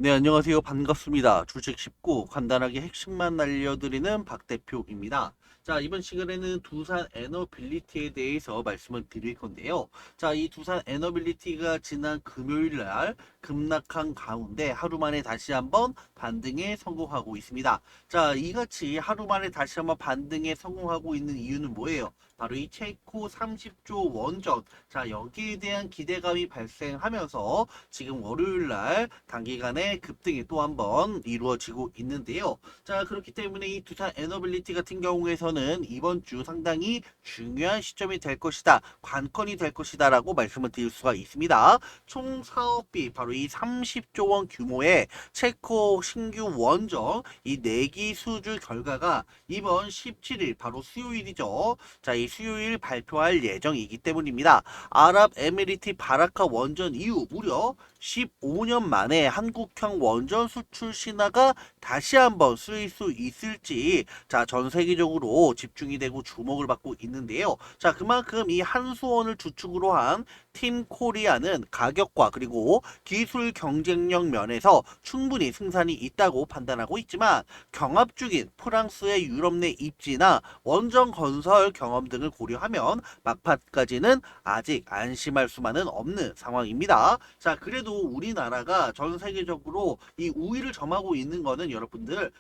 네, 안녕하세요. 반갑습니다. 주식 쉽고 간단하게 핵심만 알려드리는 박 대표입니다. 자, 이번 시간에는 두산 에너빌리티에 대해서 말씀을 드릴 건데요. 자, 이 두산 에너빌리티가 지난 금요일 날 급락한 가운데 하루 만에 다시 한번 반등에 성공하고 있습니다. 자, 이같이 하루 만에 다시 한번 반등에 성공하고 있는 이유는 뭐예요? 바로 이 체코 30조 원전. 자, 여기에 대한 기대감이 발생하면서 지금 월요일 날 단기간에 급등이 또 한 번 이루어지고 있는데요. 자, 그렇기 때문에 이 두산 에너빌리티 같은 경우에서는 이번 주 상당히 중요한 시점이 될 것이다. 관건이 될 것이다라고 말씀을 드릴 수가 있습니다. 총 사업비 바로 이 30조 원 규모의 체코 신규 원전 이 내기 수주 결과가 이번 17일 바로 수요일이죠. 자, 이 수요일 발표할 예정이기 때문입니다. 아랍에미리트 바라카 원전 이후 무려 15년 만에 한국형 원전 수출 신화가 다시 한번 쓰일 수 있을지 전 세계적으로 집중이 되고 주목을 받고 있는데요. 자, 그만큼 이 한수원을 주축으로 한 팀 코리아는 가격과 그리고 기술 경쟁력 면에서 충분히 승산이 있다고 판단하고 있지만 경합 중인 프랑스의 유럽 내 입지나 원전 건설 경험 등을 고려하면 막판까지는 아직 안심할 수만은 없는 상황입니다. 자, 그래도 우리나라가 전 세계적으로 이 우위를 점하고 있는 거는 여러분들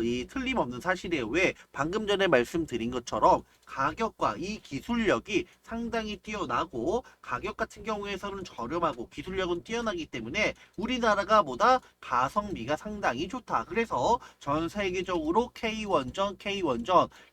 이 틀림없는 사실이에요. 왜? 방금 전에 말씀드린 것처럼 가격과 이 기술력이 상당히 뛰어나고 가격 같은 경우에서는 저렴하고 기술력은 뛰어나기 때문에 우리나라가 보다 가성비가 상당히 좋다. 그래서 전 세계적으로 K원전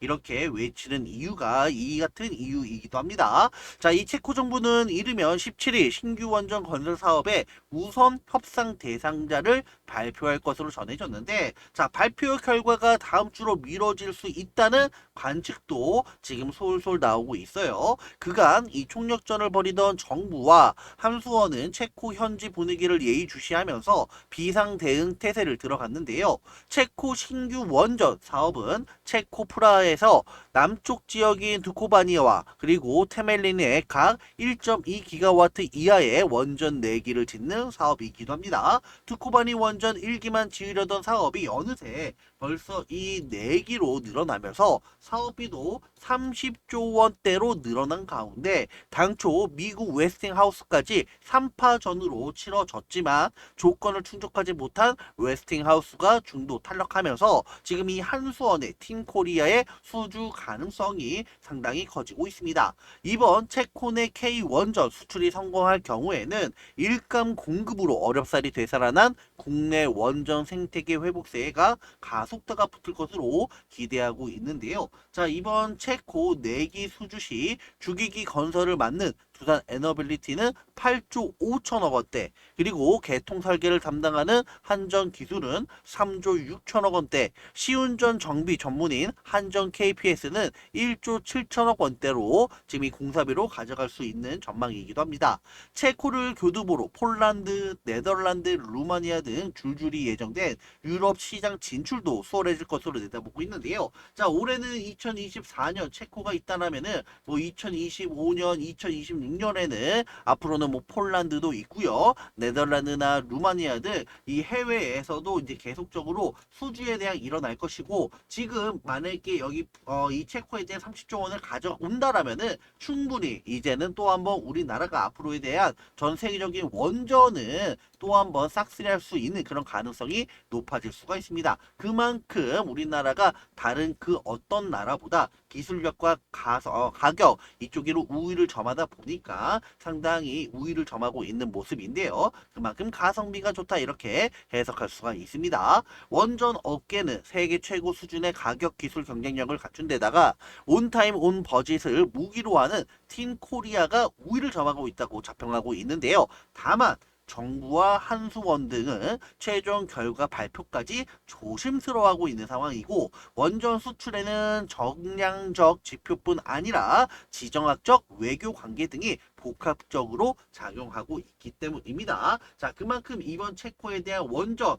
이렇게 외치는 이유가 이 같은 이유이기도 합니다. 자, 이 체코 정부는 이르면 17일 신규 원전 건설 사업의 우선 협상 대상자를 발표할 것으로 전해졌는데, 자, 발표 결과가 다음 주로 미뤄질 수 있다는 관측도 지금 솔솔 나오고 있어요. 그간 이 총력전을 벌이던 정부와 함수원은 체코 현지 분위기를 예의주시하면서 비상 대응 태세를 들어갔는데요. 체코 신규 원전 사업은 체코 프라하에서 남쪽 지역인 두코바니아와 그리고 테멜린의 각 1.2기가와트 이하의 원전 4기를 짓는 사업이기도 합니다. 두코바니 원전 1기만 지으려던 사업이 어느새 벌써 이 4기로 늘어나면서 사업비도 30조 원대로 늘어난 가운데 당초 미국 웨스팅하우스까지 3파전으로 치러졌지만 조건을 충족하지 못한 웨스팅하우스가 중도 탈락하면서 지금 이 한수원의 팀코리아의 수주 가능성이 상당히 커지고 있습니다. 이번 체코 내 K 원전 수출이 성공할 경우에는 일감 공급으로 어렵사리 되살아난 국내 원전 생태계 회복세가 가속도가 붙을 것으로 기대하고 있는데요. 자, 이번 체코 내기 수주시 주기기 건설을 맡는 두산 에너빌리티는 8조 5천억 원대, 그리고 개통 설계를 담당하는 한전 기술은 3조 6천억 원대, 시운전 정비 전문인 한전 KPS는 1조 7천억 원대로 지금 이 공사비로 가져갈 수 있는 전망이기도 합니다. 체코를 교두보로 폴란드, 네덜란드, 루마니아 등 줄줄이 예정된 유럽 시장 진출도 수월해질 것으로 내다보고 있는데요. 자, 올해는 2024년 체코가 있다라면은 뭐 2025년, 2026년에는 앞으로는 뭐 폴란드도 있고요. 네덜란드나 루마니아 등 이 해외에서도 이제 계속적으로 수주에 대한 일어날 것이고, 지금 만약에 여기 이 체코에 대한 30조 원을 가져온다라면은 충분히 이제는 또 한번 우리나라가 앞으로에 대한 전 세계적인 원전은 또 한번 싹쓸이할 수 있는 그런 가능성이 높아질 수가 있습니다. 그만큼 우리나라가 다른 그 어떤 나라보다 기술력과 가격 이쪽으로 우위를 점하다 보니까 상당히 우위를 점하고 있는 모습인데요. 그만큼 가성비가 좋다 이렇게 해석할 수가 있습니다. 원전 업계는 세계 최고 수준의 가격 기술 경쟁력을 갖춘 데다가 온타임 온 버짓을 무기로 하는 팀 코리아가 우위를 점하고 있다고 자평하고 있는데요. 다만 정부와 한수원 등은 최종 결과 발표까지 조심스러워하고 있는 상황이고, 원전 수출에는 정량적 지표뿐 아니라 지정학적 외교 관계 등이 복합적으로 작용하고 있기 때문입니다. 자, 그만큼 이번 체코에 대한 원전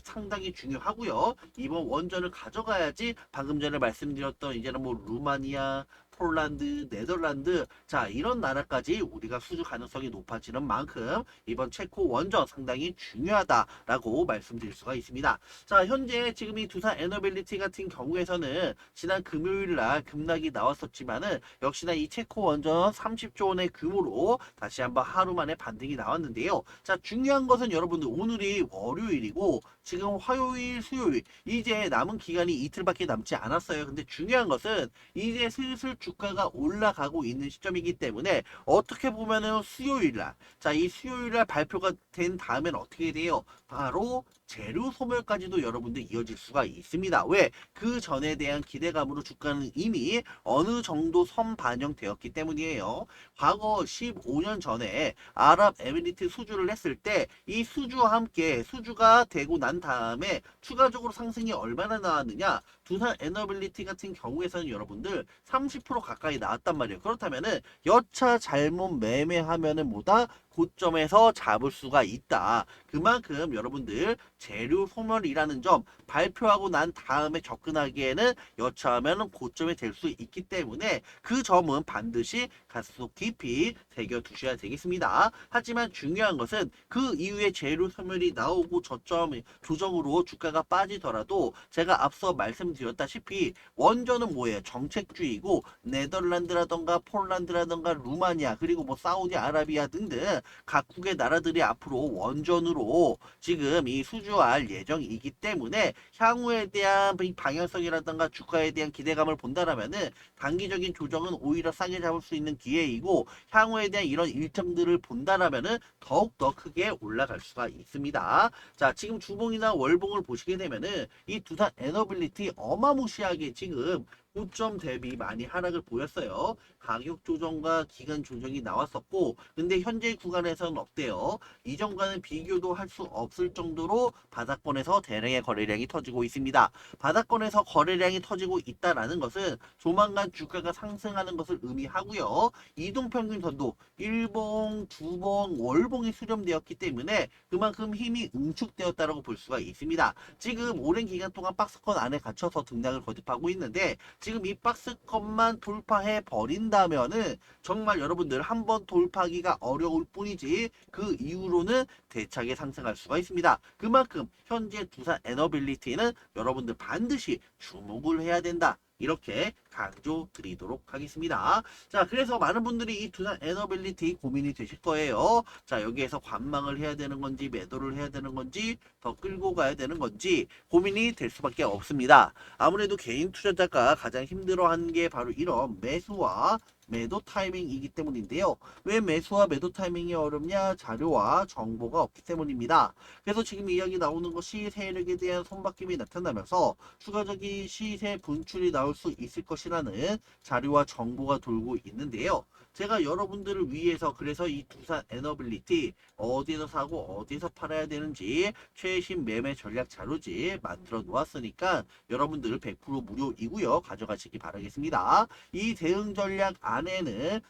상당히 중요하고요. 이번 원전을 가져가야지 방금 전에 말씀드렸던 이제는 뭐 루마니아, 폴란드, 네덜란드, 자, 이런 나라까지 우리가 수주 가능성이 높아지는 만큼 이번 체코 원전 상당히 중요하다라고 말씀드릴 수가 있습니다. 자, 현재 지금 이 두산 에너빌리티 같은 경우에서는 지난 금요일 날 급락이 나왔었지만은 역시나 이 체코 원전 30조 원의 규모로 다시 한번 하루 만에 반등이 나왔는데요. 자, 중요한 것은 여러분들 오늘이 월요일이고 지금 화요일, 수요일 이제 남은 기간이 이틀밖에 남지 않았어요. 근데 중요한 것은 이제 슬슬 주가가 올라가고 있는 시점이기 때문에 어떻게 보면은 수요일날, 자, 이 수요일날 발표가 된 다음엔 어떻게 돼요? 바로 재료 소멸까지도 여러분들 이어질 수가 있습니다. 왜? 그 전에 대한 기대감으로 주가는 이미 어느 정도 선반영되었기 때문이에요. 과거 15년 전에 아랍에미리트 수주를 했을 때 이 수주와 함께 수주가 되고 난 다음에 추가적으로 상승이 얼마나 나왔느냐? 두산 에너빌리티 같은 경우에서는 여러분들 30% 가까이 나왔단 말이에요. 그렇다면은 여차 잘못 매매하면은 뭐다? 고점에서 잡을 수가 있다. 그만큼 여러분들 재료 소멸이라는 점 발표하고 난 다음에 접근하기에는 여차하면 고점이 될 수 있기 때문에 그 점은 반드시 가슴속 깊이 새겨 두셔야 되겠습니다. 하지만 중요한 것은 그 이후에 재료 소멸이 나오고 저점 조정으로 주가가 빠지더라도 제가 앞서 말씀드렸다시피 원전은 뭐예요? 정책주의고 네덜란드라던가 폴란드라던가 루마니아 그리고 뭐 사우디아라비아 등등 각국의 나라들이 앞으로 원전으로 지금 이 수주할 예정이기 때문에 향후에 대한 방향성이라든가 주가에 대한 기대감을 본다라면은 단기적인 조정은 오히려 싸게 잡을 수 있는 기회이고 향후에 대한 이런 일정들을 본다라면은 더욱더 크게 올라갈 수가 있습니다. 자, 지금 주봉이나 월봉을 보시게 되면은 이 두산 에너빌리티 어마무시하게 지금 고점 대비 많이 하락을 보였어요. 가격 조정과 기간 조정이 나왔었고 근데 현재 구간에서는 어때요? 이전과는 비교도 할 수 없을 정도로 바닥권에서 대량의 거래량이 터지고 있습니다. 바닥권에서 거래량이 터지고 있다라는 것은 조만간 주가가 상승하는 것을 의미하고요. 이동평균 선도 1봉, 2봉, 월봉이 수렴되었기 때문에 그만큼 힘이 응축되었다고 볼 수가 있습니다. 지금 오랜 기간 동안 박스권 안에 갇혀서 등락을 거듭하고 있는데 지금 이 박스권만 돌파해 버린다면은 정말 여러분들 한번 돌파하기가 어려울 뿐이지 그 이후로는 대차게 상승할 수가 있습니다. 그만큼 현재 두산 에너빌리티는 여러분들 반드시 주목을 해야 된다. 이렇게 강조 드리도록 하겠습니다. 자, 그래서 많은 분들이 이 두산 에너빌리티 고민이 되실 거예요. 자, 여기에서 관망을 해야 되는 건지 매도를 해야 되는 건지 더 끌고 가야 되는 건지 고민이 될 수밖에 없습니다. 아무래도 개인 투자자가 가장 힘들어하는 게 바로 이런 매수와 매도 타이밍이기 때문인데요. 왜 매수와 매도 타이밍이 어렵냐? 자료와 정보가 없기 때문입니다. 그래서 지금 이야기 나오는 것이 세력에 대한 손바뀜이 나타나면서 추가적인 시세 분출이 나올 수 있을 것이라는 자료와 정보가 돌고 있는데요. 제가 여러분들을 위해서 그래서 이 두산 에너빌리티 어디서 사고 어디서 팔아야 되는지 최신 매매 전략 자료집 만들어 놓았으니까 여러분들 100% 무료이고요. 가져가시기 바라겠습니다. 이 대응 전략 안에는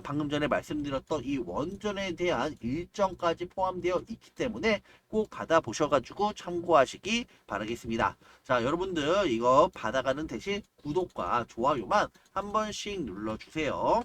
방금 전에 말씀드렸던 이 원전에 대한 일정까지 포함되어 있기 때문에 꼭 받아보셔가지고 참고하시기 바라겠습니다. 자, 여러분들 이거 받아가는 대신 구독과 좋아요만 한 번씩 눌러주세요.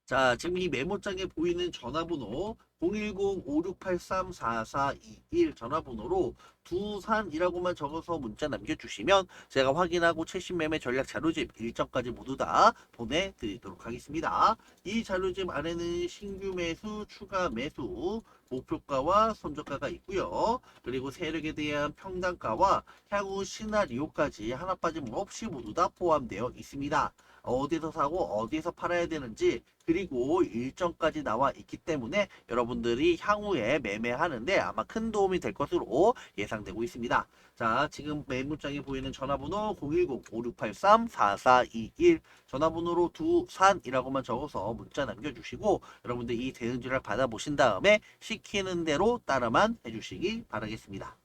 자, 지금 이 메모장에 보이는 전화번호 010-5683-4421 전화번호로 두산이라고만 적어서 문자 남겨주시면 제가 확인하고 최신 매매 전략 자료집 일정까지 모두 다 보내드리도록 하겠습니다. 이 자료집 안에는 신규 매수, 추가 매수, 목표가와 손절가가 있고요. 그리고 세력에 대한 평단가와 향후 시나리오까지 하나 빠짐없이 모두 다 포함되어 있습니다. 어디서 사고 어디서 팔아야 되는지 그리고 일정까지 나와 있기 때문에 여러분들이 향후에 매매하는데 아마 큰 도움이 될 것으로 예상되고 있습니다. 자, 지금 메모장에 보이는 전화번호 010-5683-4421 전화번호로 두산이라고만 적어서 문자 남겨주시고 여러분들 이 대응 전략 받아보신 다음에 시키는 대로 따라만 해주시기 바라겠습니다.